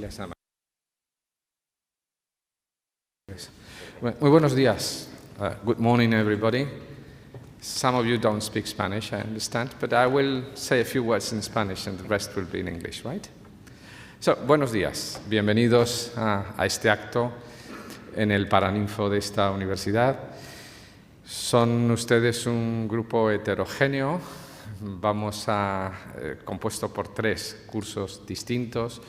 inglés. Muy buenos días. Good morning, everybody. Some of you don't speak Spanish, I understand, but I will say a few words in Spanish and the rest will be in English, right? So, buenos días. Bienvenidos a este acto en el Paraninfo de esta universidad. Son ustedes un grupo heterogéneo. Compuesto por 3 cursos distintos,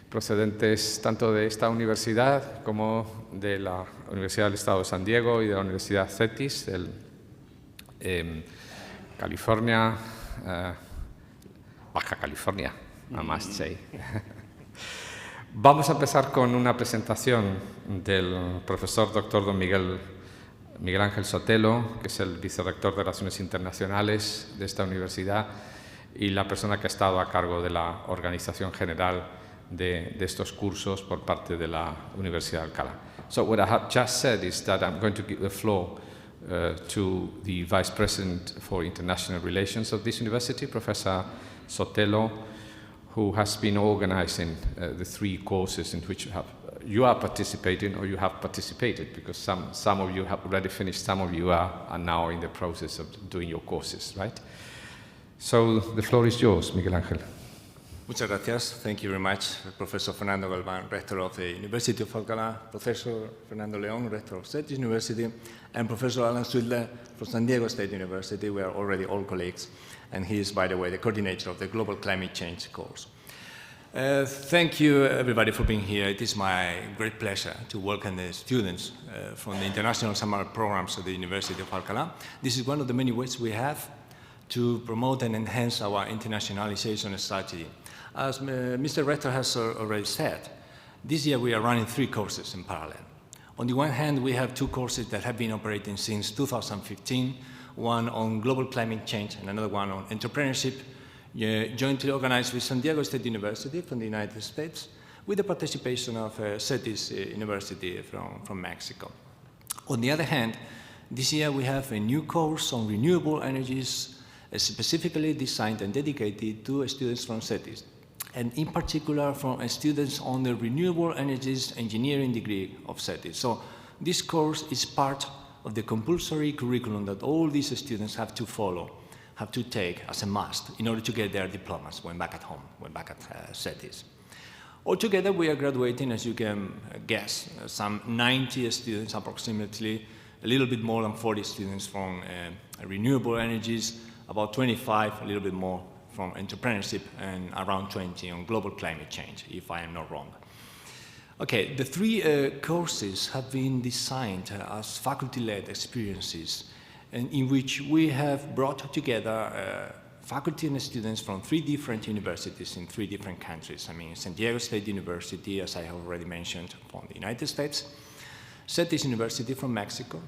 procedentes tanto de esta universidad como de la Universidad del Estado de San Diego y de la Universidad CETYS, California, Baja California, I must say. Vamos a empezar con una presentación del profesor doctor don Miguel Ángel Sotelo, que es el vicerrector de Relaciones Internacionales de esta universidad y la persona que ha estado a cargo de la organización general de estos cursos por parte de la Universidad de Alcalá. So what I have just said is that I'm going to give the floor to the Vice President for International Relations of this university, Professor Sotelo, who has been organizing the 3 courses in which you are participating or you have participated, because some of you have already finished, some of you are now in the process of doing your courses, right? So the floor is yours, Miguel Ángel. Muchas gracias. Thank you very much, Professor Fernando Galván, Rector of the University of Alcalá, Professor Fernando León, Rector of CETYS University, and Professor Alan Swidler from San Diego State University. We are already all colleagues, and he is, by the way, the coordinator of the Global Climate Change course. Thank you, everybody, for being here. It is my great pleasure to welcome the students from the international summer programs of the University of Alcalá. This is one of the many ways we have to promote and enhance our internationalization strategy. As Mr. Rector has already said, this year we are running 3 courses in parallel. On the one hand, we have 2 courses that have been operating since 2015, one on global climate change and another one on entrepreneurship, jointly organized with San Diego State University from the United States, with the participation of CETYS University from Mexico. On the other hand, this year we have a new course on renewable energies, specifically designed and dedicated to students from CETYS, and in particular from students on the renewable energies engineering degree of CETYS. So this course is part of the compulsory curriculum that all these students have to follow, have to take as a must in order to get their diplomas when back at home, when back at CETYS. Altogether, we are graduating, as you can guess, some 90 students approximately, a little bit more than 40 students from renewable energies, about 25, a little bit more from entrepreneurship, and around 20 on global climate change, if I am not wrong. Okay, the 3 courses have been designed as faculty-led experiences, and in which we have brought together faculty and students from 3 different universities in 3 different countries. I mean, San Diego State University, as I have already mentioned, from the United States, CETYS University from Mexico,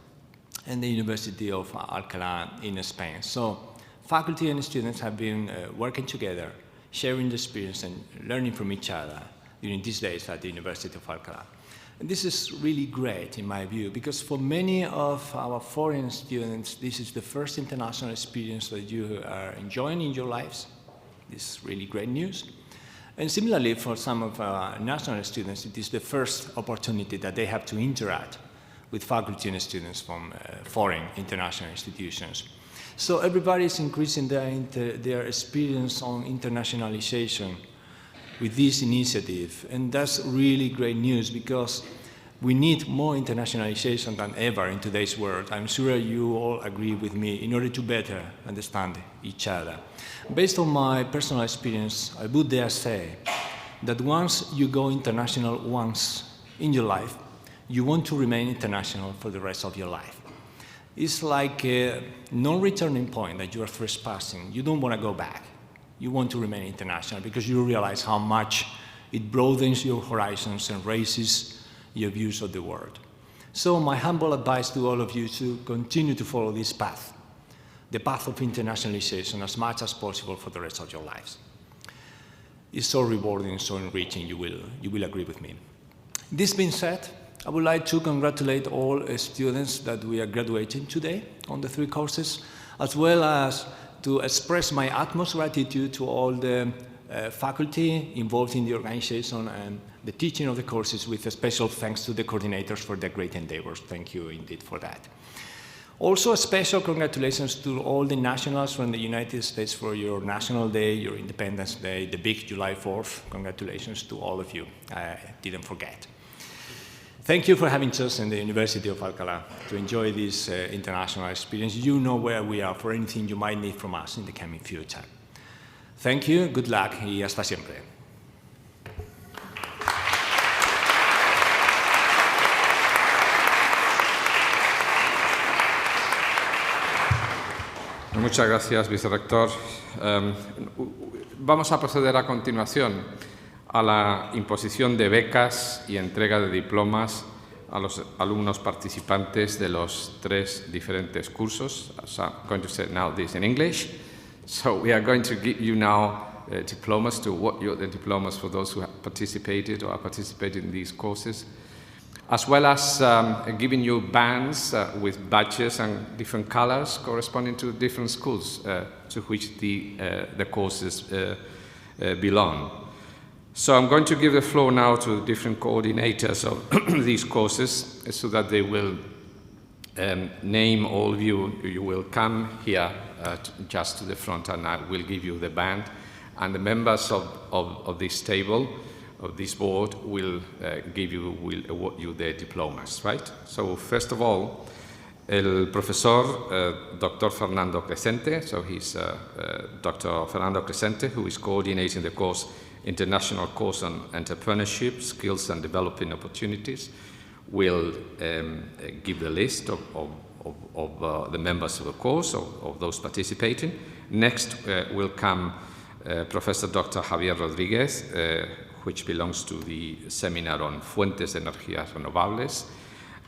and the University of Alcalá in Spain. So faculty and students have been working together, sharing the experience and learning from each other during these days at the University of Alcalá. And this is really great, in my view, because for many of our foreign students, this is the first international experience that you are enjoying in your lives. This is really great news. And similarly, for some of our national students, it is the first opportunity that they have to interact with faculty and students from foreign international institutions. So everybody is increasing their experience on internationalization with this initiative, and that's really great news because we need more internationalization than ever in today's world. I'm sure you all agree with me in order to better understand each other. Based on my personal experience, I would dare say that once you go international once in your life, you want to remain international for the rest of your life. It's like a non-returning point that you are trespassing. You don't want to go back. You want to remain international because you realize how much it broadens your horizons and raises your views of the world. So my humble advice to all of you is to continue to follow this path, the path of internationalization, as much as possible for the rest of your lives. It's so rewarding, so enriching, you will agree with me. This being said, I would like to congratulate all students that we are graduating today on the 3 courses, as well as to express my utmost gratitude to all the faculty involved in the organization and the teaching of the courses, with a special thanks to the coordinators for their great endeavors. Thank you indeed for that. Also, a special congratulations to all the nationals from the United States for your National Day, your Independence Day, the big July 4th. Congratulations to all of you. I didn't forget. Thank you for having chosen the University of Alcalá to enjoy this international experience. You know where we are for anything you might need from us in the coming future. Thank you, good luck, y hasta siempre. Muchas gracias, vicerrector. Vamos a proceder a continuación a la imposición de becas y entrega de diplomas a los alumnos participantes de los 3 diferentes cursos. So I'm going to say now this in English. So we are going to give you now diplomas to what the diplomas for those who have participated or are participating in these courses, as well as giving you bands with badges and different colors corresponding to different schools to which the courses belong. So I'm going to give the floor now to the different coordinators of these courses so that they will name all of you. You will come here just to the front and I will give you the band. And the members of this table, of this board, will award you the diplomas, right? So first of all, el profesor Dr. Fernando Crescente, so he's Dr. Fernando Crescente, who is coordinating the course International Course on Entrepreneurship, Skills and Developing Opportunities, will give the list of the members of the course, of those participating. Next will come Professor Dr. Javier Rodríguez, which belongs to the seminar on Fuentes de Energías Renovables.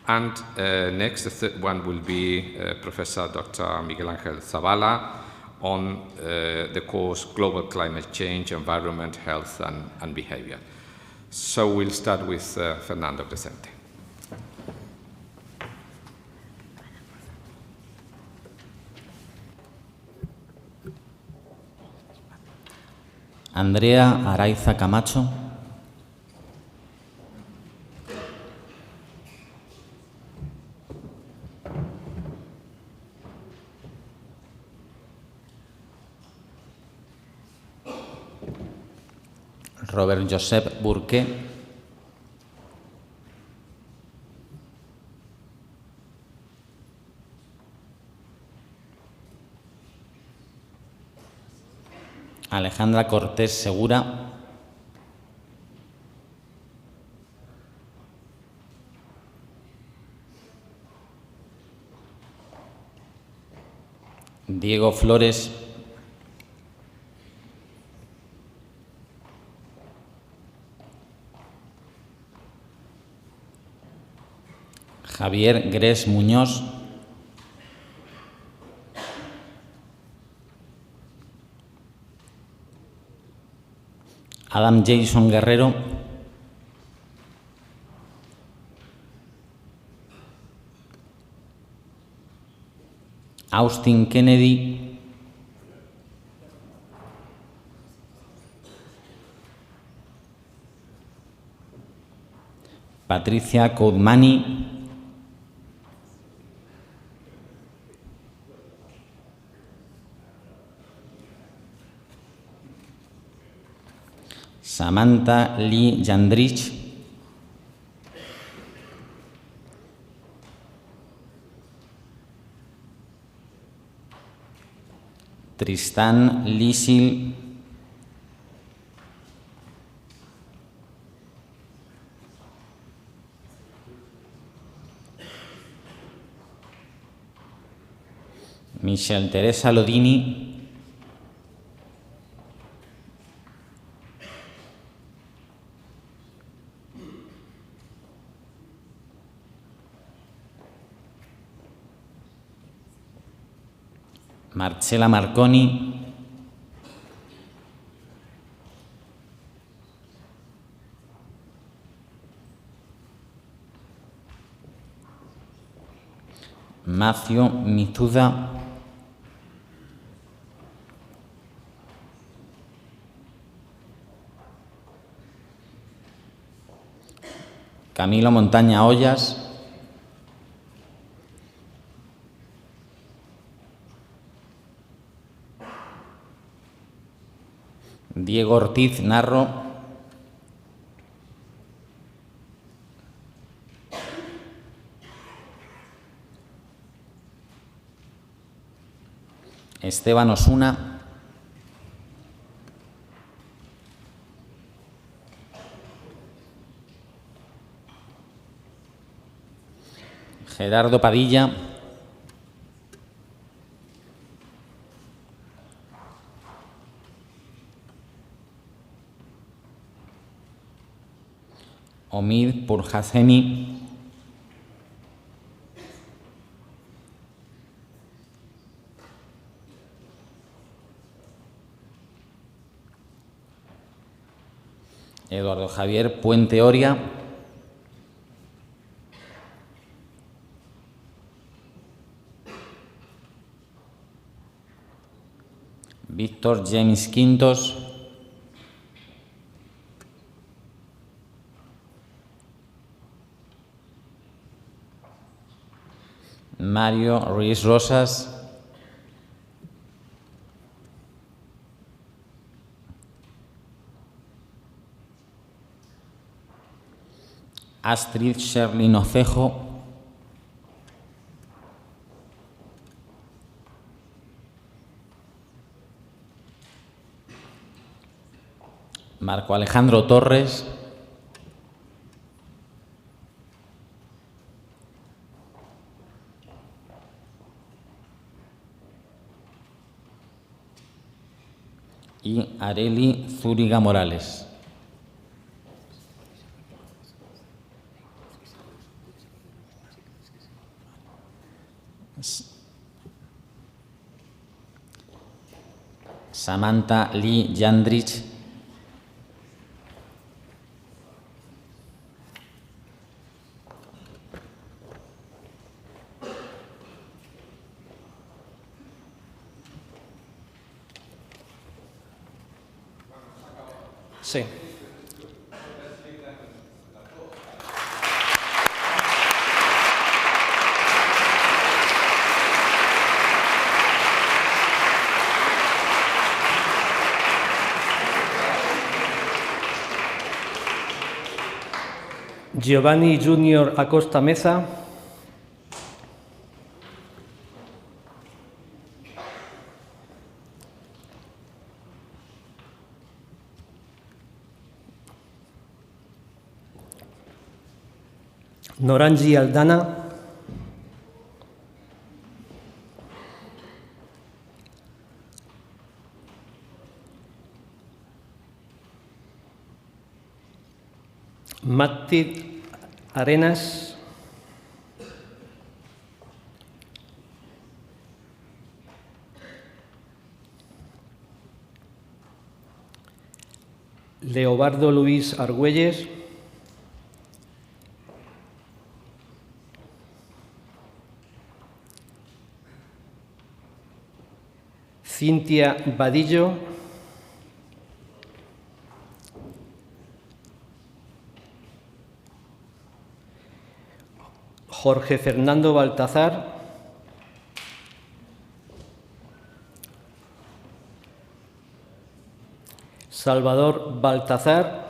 And next, the third one will be Professor Dr. Miguel Ángel Zavala on the course Global Climate Change, Environment, Health and Behavior. So we'll start with Fernando Crescente. Andrea Araiza Camacho. Robert Josep Burqué. Alejandra Cortés Segura. Diego Flores. Javier Gres Muñoz. Adam Jason Guerrero. Austin Kennedy. Patricia Koudmani. Samantha Lee Jandrich. Tristan Lisil. Michelle Teresa Lodini. Marcela Marconi. Matthew Mizuda. Camilo Montaña Ollas, Diego Ortiz Narro, Esteban Osuna, Gerardo Padilla, Omid Purhasemi, Eduardo Javier Puente Oria, Víctor James Quintos, Mario Ruiz Rosas, Astrid Sherlyn Ocejo, Marco Alejandro Torres, y Areli Zúriga Morales. Samantha Lee Yandrich, sí. Giovanni Junior Acosta Meza. Norangi Aldana. Matti Arenas. Leobardo Luis Argüelles. Cintia Vadillo. Jorge Fernando Baltazar. Salvador Baltazar.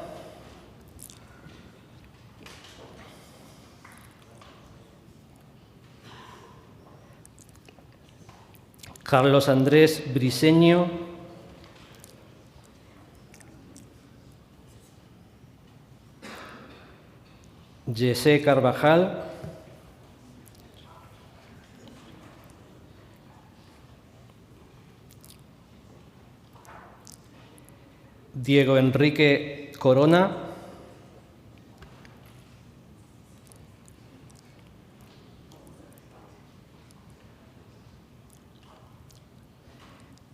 Carlos Andrés Briseño. José Carvajal. Diego Enrique Corona.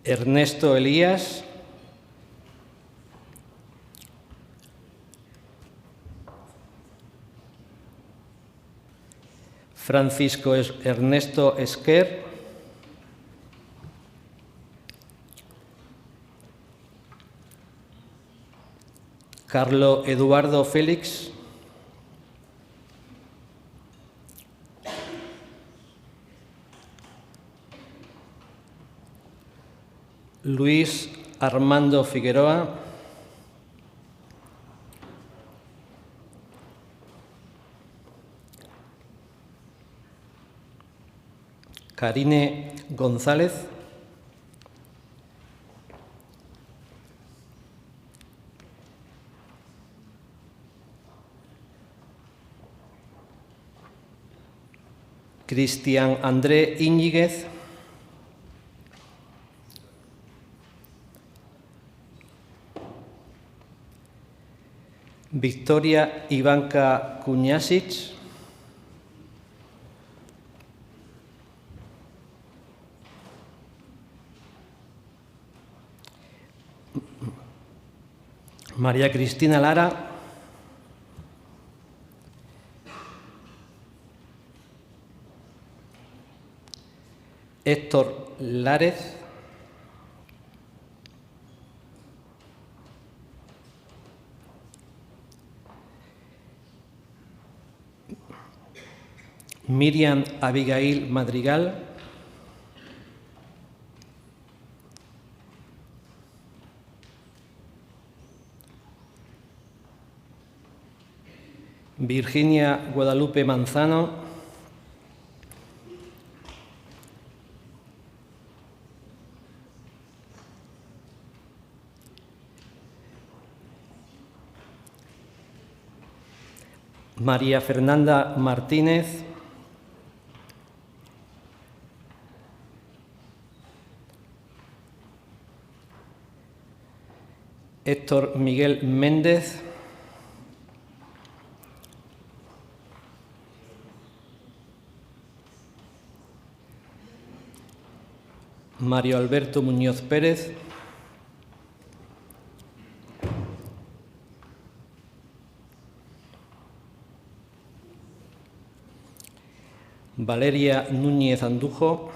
Ernesto Elías. Francisco Ernesto Esquer. Carlo Eduardo Félix. Luis Armando Figueroa, Karine González, Cristian André Íñiguez, Victoria Ivanka Kuñasic, María Cristina Lara, Héctor Lárez, Miriam Abigail Madrigal, Virginia Guadalupe Manzano, María Fernanda Martínez, Héctor Miguel Méndez, Mario Alberto Muñoz Pérez, Valeria Núñez Andujo,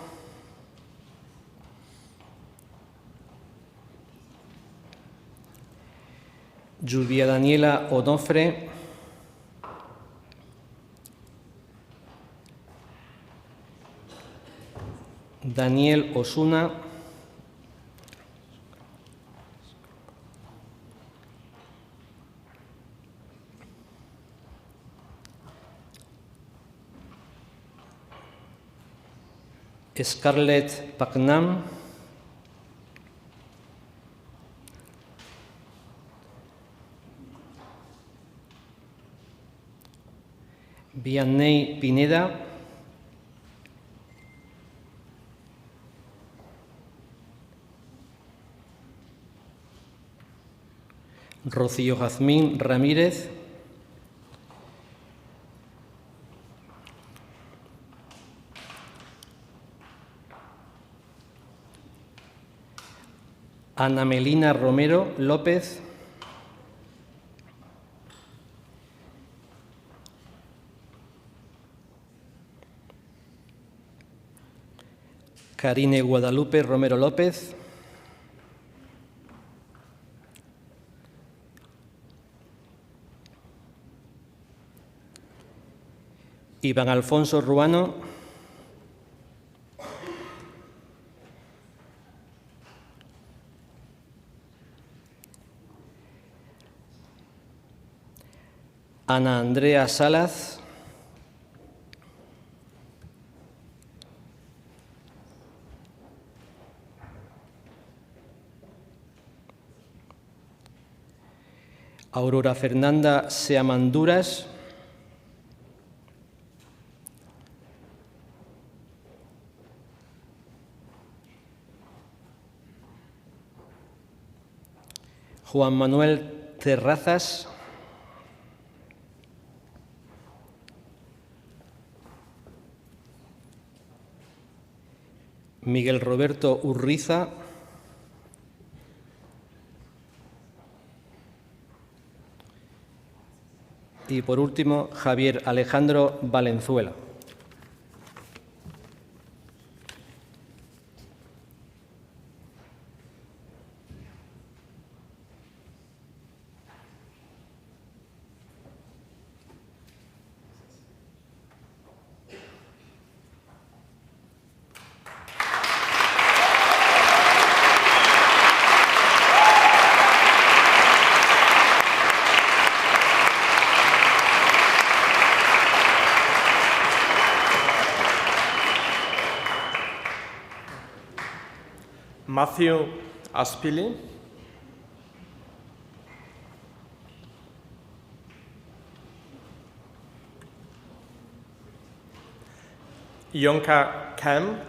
Lluvia Daniela Onofre, Daniel Osuna, Scarlett Pacnam, Vianney Pineda, Rocío Jazmín Ramírez, Ana Melina Romero López, Karine Guadalupe Romero López, Iván Alfonso Ruano, Ana Andrea Salas, Aurora Fernanda Seamanduras, Juan Manuel Terrazas, Miguel Roberto Urriza, y por último Javier Alejandro Valenzuela. Matthew Aspili, Yonka Kam,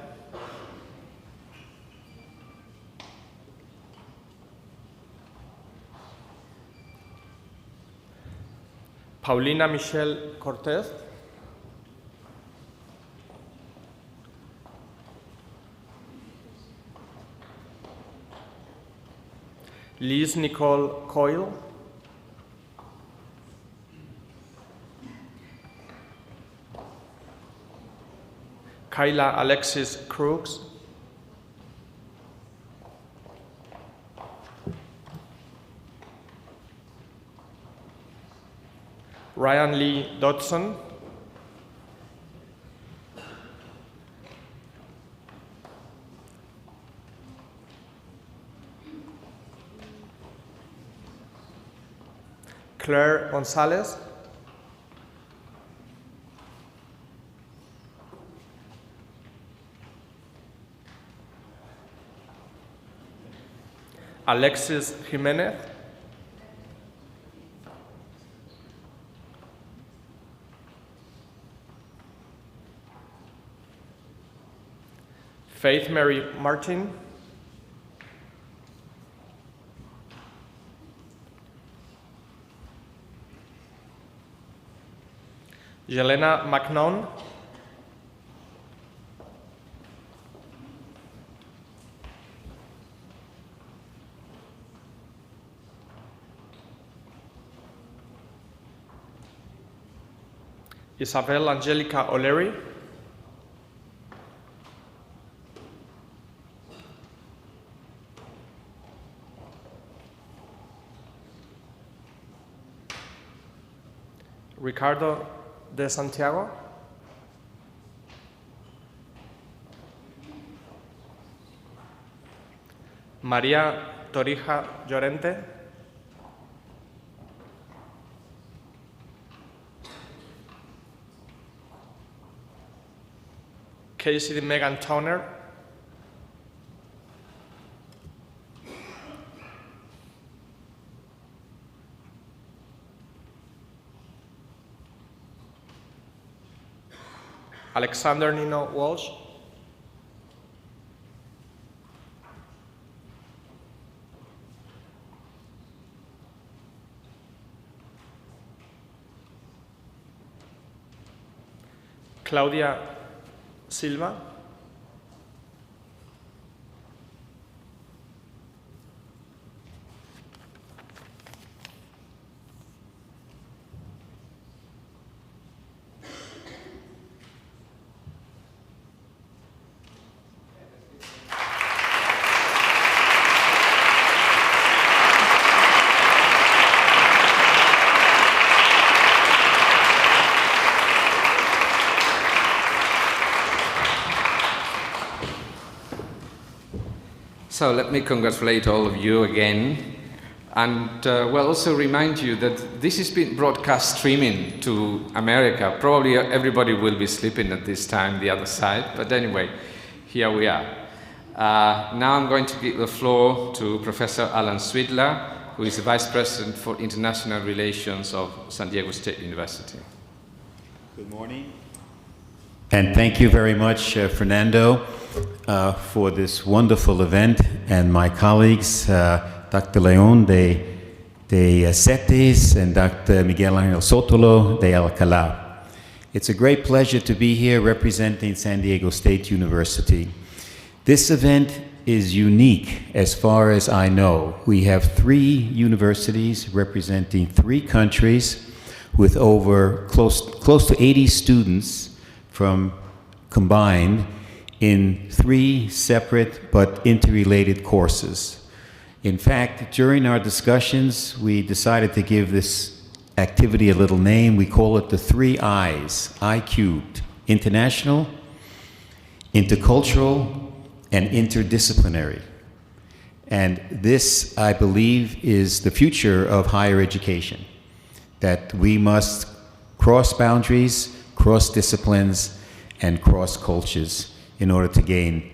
Paulina Michelle Cortez, Liz Nicole Coyle, Kyla Alexis Crooks, Ryan Lee Dodson, Claire Gonzalez, Alexis Jimenez, Faith Mary Martin, Yelena McNaughton, Isabel Angelica O'Leary, Ricardo de Santiago, María Torija Llorente, Casey Megan Toner, Alexander Nino Walsh, Claudia Silva, So let me congratulate all of you again, and also remind you that this has been broadcast streaming to America. Probably everybody will be sleeping at this time, the other side, but anyway, here we are. Now I'm going to give the floor to Professor Alan Swidler, who is the Vice President for International Relations of San Diego State University. Good morning. And thank you very much, Fernando, for this wonderful event, and my colleagues, Dr. León de CETYS and Dr. Miguel Ángel Sotelo de Alcalá. It's a great pleasure to be here representing San Diego State University. This event is unique as far as I know. We have 3 universities representing 3 countries with over close to 80 students from combined in 3 separate but interrelated courses. In fact, during our discussions, we decided to give this activity a little name. We call it the 3 I's, I cubed: international, intercultural, and interdisciplinary. And this, I believe, is the future of higher education, that we must cross boundaries, cross disciplines, and cross cultures in order to gain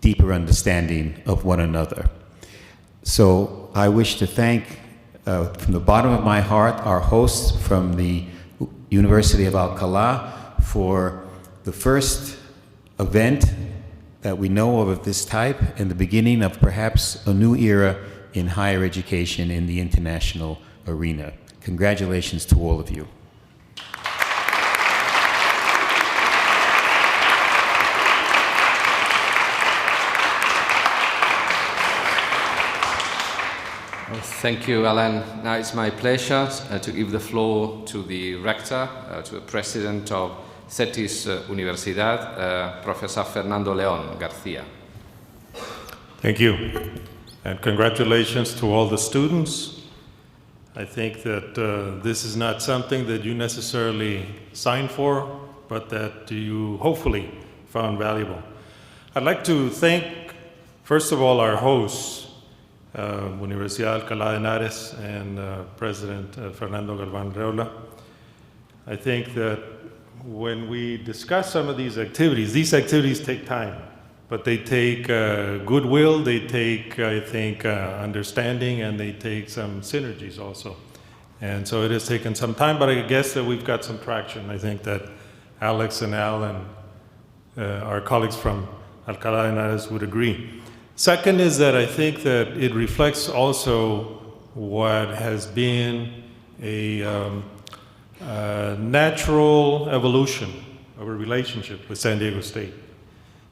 deeper understanding of one another. So I wish to thank, from the bottom of my heart, our hosts from the University of Alcalá for the first event that we know of this type and the beginning of perhaps a new era in higher education in the international arena. Congratulations to all of you. Thank you, Alan. Now it's my pleasure to give the floor to the rector, to the president of CETYS Universidad, Professor Fernando León García. Thank you, and congratulations to all the students. I think that this is not something that you necessarily signed for, but that you hopefully found valuable. I'd like to thank, first of all, our hosts, Universidad Alcalá de Henares and President Fernando Galván Reola. I think that when we discuss some of these activities take time, but they take goodwill, they take, I think, understanding, and they take some synergies also. And so it has taken some time, but I guess that we've got some traction. I think that Alex and Al and our colleagues from Alcalá de Henares would agree. Second is that I think that it reflects also what has been a natural evolution of a relationship with San Diego State.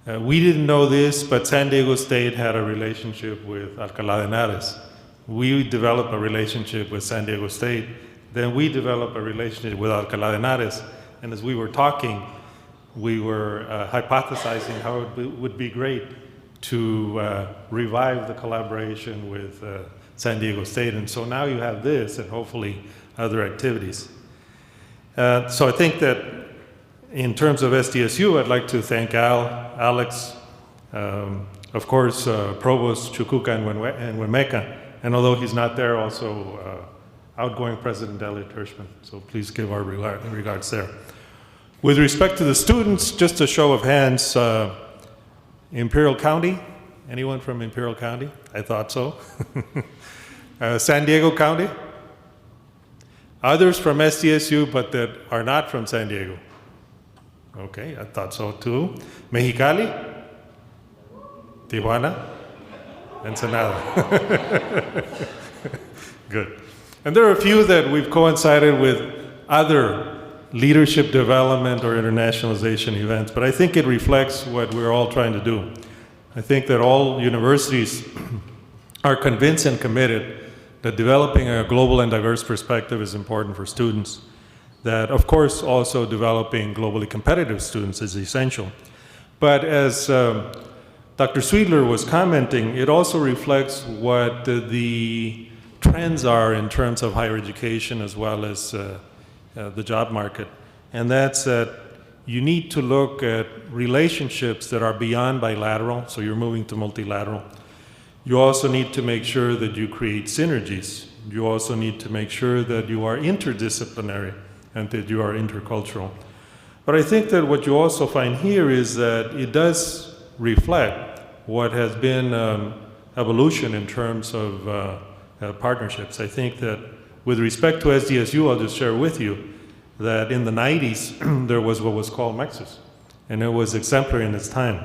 We didn't know this, but San Diego State had a relationship with Alcalá de Henares. We developed a relationship with San Diego State, then we developed a relationship with Alcalá de Henares, and as we were talking, we were hypothesizing how it would be great to revive the collaboration with San Diego State. And so now you have this and hopefully other activities. So I think that in terms of SDSU, I'd like to thank Al, Alex, of course, Provost Chucuca and Huemeca, and although he's not there, also outgoing President Elliot Hirschman. So please give our regards there. With respect to the students, just a show of hands, Imperial County, anyone from Imperial County? I thought so. San Diego County? Others from SDSU, but that are not from San Diego? Okay, I thought so too. Mexicali? Tijuana? Ensenada. Good. And there are a few that we've coincided with other leadership development or internationalization events, but I think it reflects what we're all trying to do. I think that all universities are convinced and committed that developing a global and diverse perspective is important for students, that of course also developing globally competitive students is essential. But as Dr. Sweedler was commenting, it also reflects what the trends are in terms of higher education as well as the job market. And that's that you need to look at relationships that are beyond bilateral, so you're moving to multilateral. You also need to make sure that you create synergies. You also need to make sure that you are interdisciplinary and that you are intercultural. But I think that what you also find here is that it does reflect what has been evolution in terms of partnerships. I think that with respect to SDSU, I'll just share with you that in the 90s, there was what was called Mexus, and it was exemplary in its time.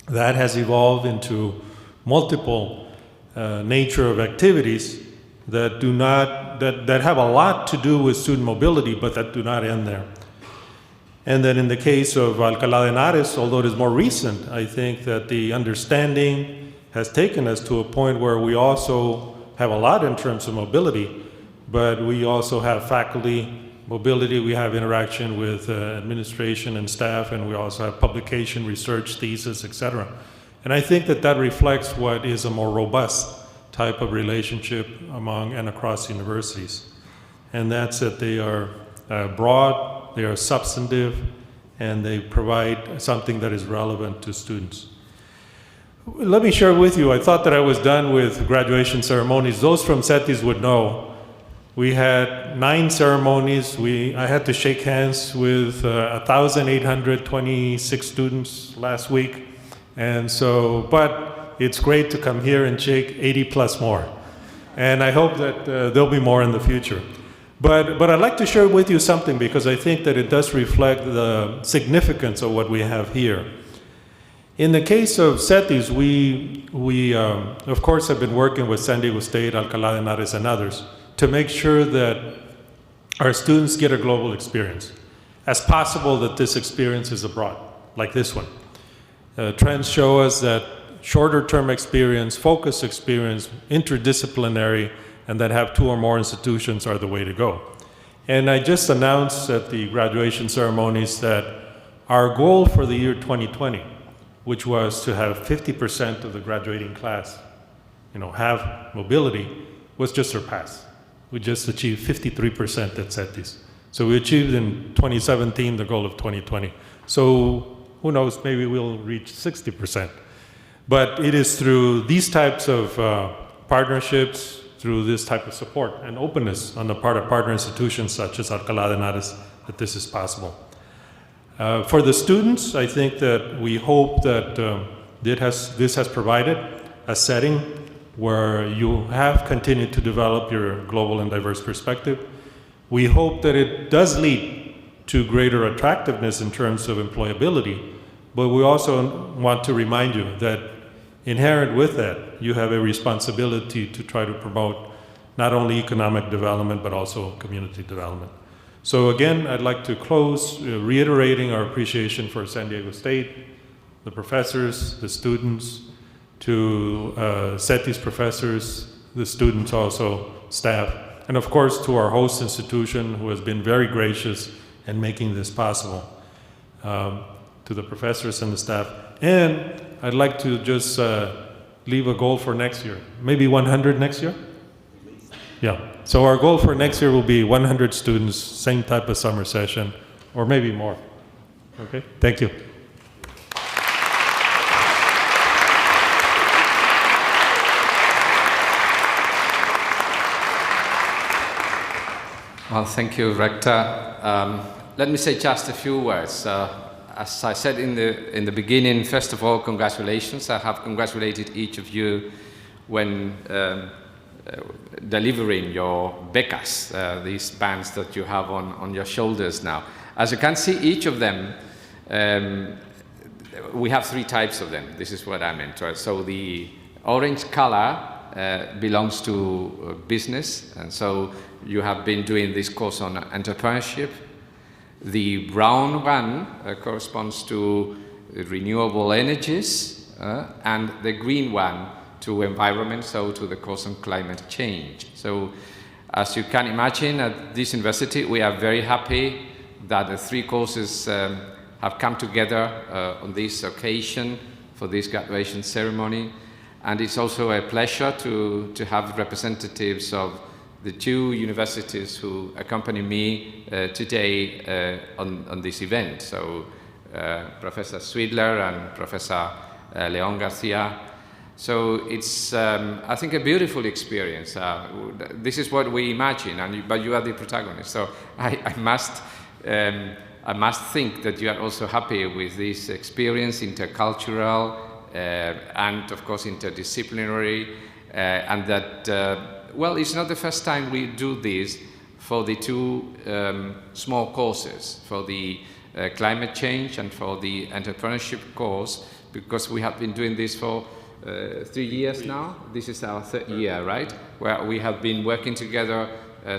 That has evolved into multiple nature of activities that do not, that have a lot to do with student mobility, but that do not end there. And then in the case of Alcalá de Henares, although it is more recent, I think that the understanding has taken us to a point where we also have a lot in terms of mobility, but we also have faculty mobility, we have interaction with administration and staff, and we also have publication, research, thesis, etc. And I think that that reflects what is a more robust type of relationship among and across universities. And that's that they are broad, they are substantive, and they provide something that is relevant to students. Let me share with you, I thought that I was done with graduation ceremonies. Those from CETYS would know. We had 9 ceremonies. I had to shake hands with 1,826 students last week. And so, but it's great to come here and shake 80 plus more. And I hope that there'll be more in the future. But I'd like to share with you something because I think that it does reflect the significance of what we have here. In the case of CETYS, we of course have been working with San Diego State, Alcalá de Henares, and others to make sure that our students get a global experience. As possible that this experience is abroad, like this one. Trends show us that shorter term experience, focused experience, interdisciplinary, and that have 2 or more institutions are the way to go. And I just announced at the graduation ceremonies that our goal for the year 2020, which was to have 50% of the graduating class, have mobility, was just surpassed. We just achieved 53% at CETYS. So we achieved in 2017 the goal of 2020. So who knows, maybe we'll reach 60%. But it is through these types of partnerships, through this type of support and openness on the part of partner institutions such as Alcalá de Henares that this is possible. For the students, I think that we hope that this has provided a setting where you have continued to develop your global and diverse perspective. We hope that it does lead to greater attractiveness in terms of employability, but we also want to remind you that inherent with that, you have a responsibility to try to promote not only economic development, but also community development. So again, I'd like to close reiterating our appreciation for San Diego State, the professors, the students, to CETYS professors, the students also, staff, and of course to our host institution who has been very gracious in making this possible, to the professors and the staff. And I'd like to just leave a goal for next year, maybe 100 next year? Yeah, so our goal for next year will be 100 students, same type of summer session, or maybe more. Okay, thank you. Well, thank you, Rector. Let me say just a few words. As I said in the beginning, first of all, congratulations. I have congratulated each of you when delivering your becas, these bands that you have on your shoulders now. As you can see, each of them, we have 3 types of them. This is what I meant. Right? So the orange color belongs to business, and so you have been doing this course on entrepreneurship. The brown one corresponds to renewable energies, and the green one to environment, so to the course on climate change. So as you can imagine, at this university, we are very happy that the 3 courses have come together on this occasion for this graduation ceremony. And it's also a pleasure to have representatives of the 2 universities who accompany me today on this event. So Professor Swidler and Professor Leon Garcia. So it's, I think, a beautiful experience. This is what we imagine, but you are the protagonist. So I must think that you are also happy with this experience, intercultural and, of course, interdisciplinary, and that well, it's not the first time we do this for the 2 small courses, for the climate change and for the entrepreneurship course, because we have been doing this for 3 years now. This is our 3rd year, right? Where we have been working together,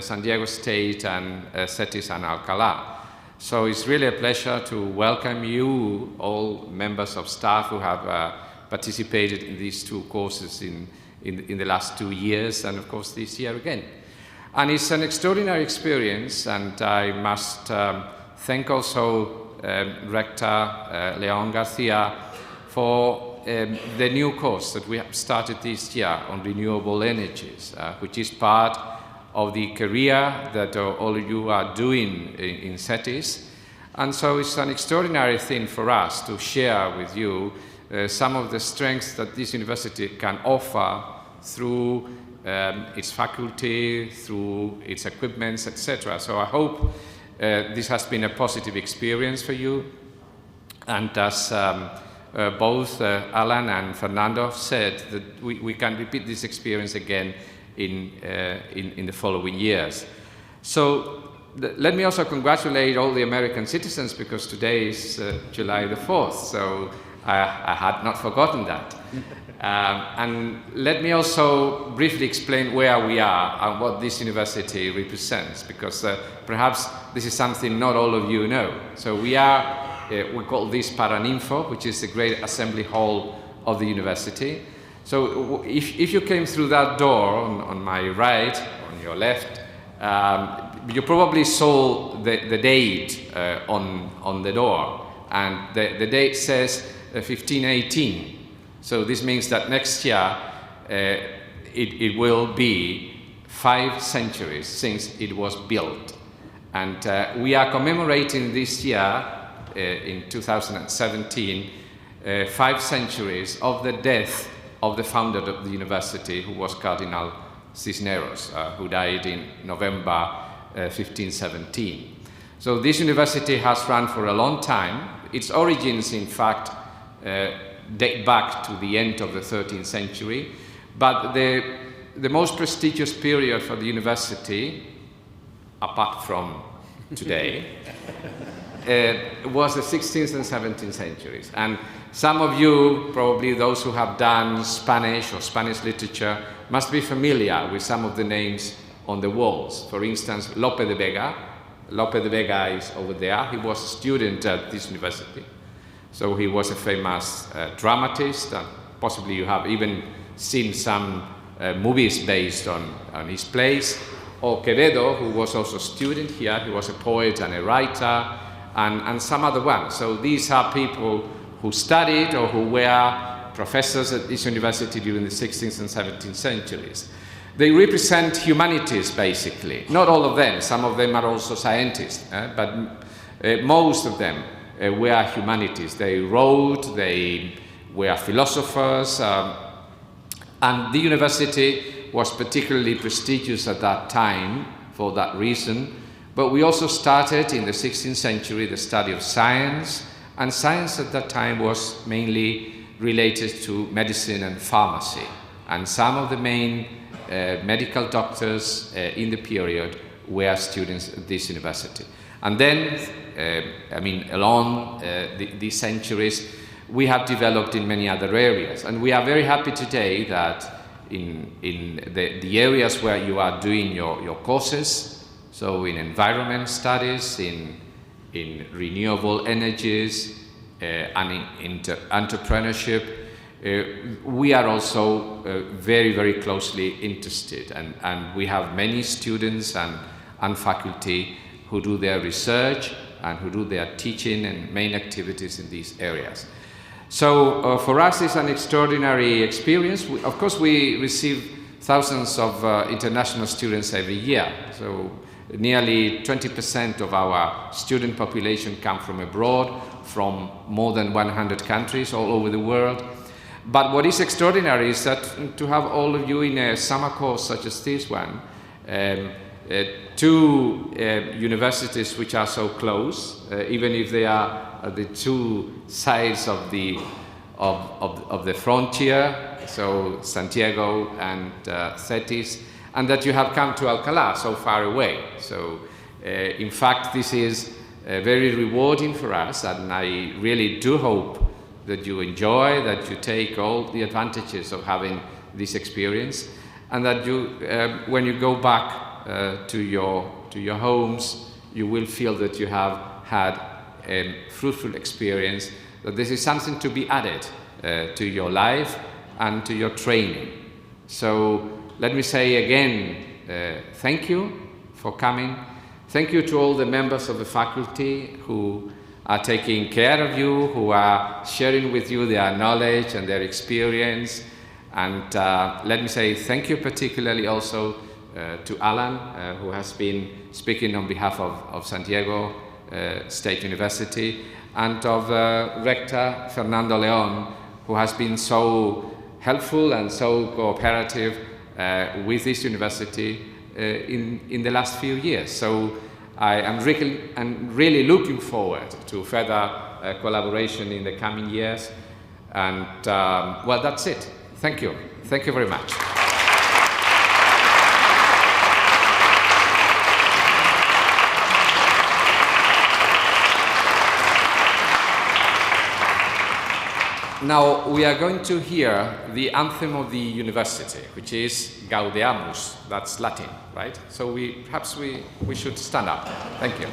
San Diego State and CETYS and Alcalá. So it's really a pleasure to welcome you, all members of staff who have participated in these 2 courses in the last 2 years, and of course this year again. And it's an extraordinary experience, and I must thank also Rector Leon Garcia for the new course that we have started this year on renewable energies, which is part of the career that all of you are doing in CETYS. And so it's an extraordinary thing for us to share with you some of the strengths that this university can offer through its faculty, through its equipments, etc. So I hope this has been a positive experience for you. And as both Alan and Fernando said that we can repeat this experience again in the following years. So let me also congratulate all the American citizens, because today is July the 4th, so I had not forgotten that. And let me also briefly explain where we are and what this university represents, because perhaps this is something not all of you know. So we call this Paraninfo, which is the great assembly hall of the university. So if you came through that door on my right, on your left, you probably saw the date on the door, and the date says 1518. So this means that next year it will be 5 centuries since it was built. And we are commemorating this year, in 2017, 5 centuries of the death of the founder of the university, who was Cardinal Cisneros, who died in November 1517. So this university has run for a long time. Its origins, in fact, date back to the end of the 13th century, but the most prestigious period for the university, apart from today, was the 16th and 17th centuries. And some of you, probably those who have done Spanish or Spanish literature, must be familiar with some of the names on the walls. For instance, Lope de Vega. Lope de Vega is over there. He was a student at this university. So he was a famous dramatist, and possibly you have even seen some movies based on his plays. Or Quevedo, who was also a student here. He was a poet and a writer, and some other ones. So these are people who studied or who were professors at this university during the 16th and 17th centuries. They represent humanities, basically. Not all of them. Some of them are also scientists, but most of them were humanities. They wrote, they were philosophers, and the university was particularly prestigious at that time for that reason. But we also started in the 16th century the study of science, and science at that time was mainly related to medicine and pharmacy. And some of the main medical doctors in the period were students at this university. And then, along these centuries, we have developed in many other areas. And we are very happy today that in the areas where you are doing your courses, so in environment studies, in renewable energies, and in entrepreneurship, we are also very, very closely interested. And we have many students and faculty who do their research and who do their teaching and main activities in these areas. So for us, it's an extraordinary experience. Of course, we receive thousands of international students every year. So nearly 20% of our student population come from abroad, from more than 100 countries all over the world. But what is extraordinary is that to have all of you in a summer course such as this one, two universities which are so close, even if they are at the two sides of the frontier, so Santiago and CETYS, and that you have come to Alcalá so far away. So in fact, this is very rewarding for us, and I really do hope that you enjoy, that you take all the advantages of having this experience, and that you, when you go back to your homes, you will feel that you have had a fruitful experience, that this is something to be added to your life and to your training. So let me say again, thank you for coming. Thank you to all the members of the faculty who are taking care of you, who are sharing with you their knowledge and their experience. And let me say thank you particularly also to Alan, who has been speaking on behalf of Santiago State University, and of Rector Fernando León, who has been so helpful and so cooperative with this university in the last few years. So I am really looking forward to further collaboration in the coming years. And, well, that's it. Thank you. Thank you very much. Now, we are going to hear the anthem of the university, which is Gaudeamus. That's Latin, right? So perhaps we should stand up. Thank you.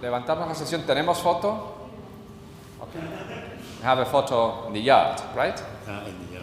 Levantamos la sesión. ¿Tenemos foto? Okay. We have a photo in the yard, right? In the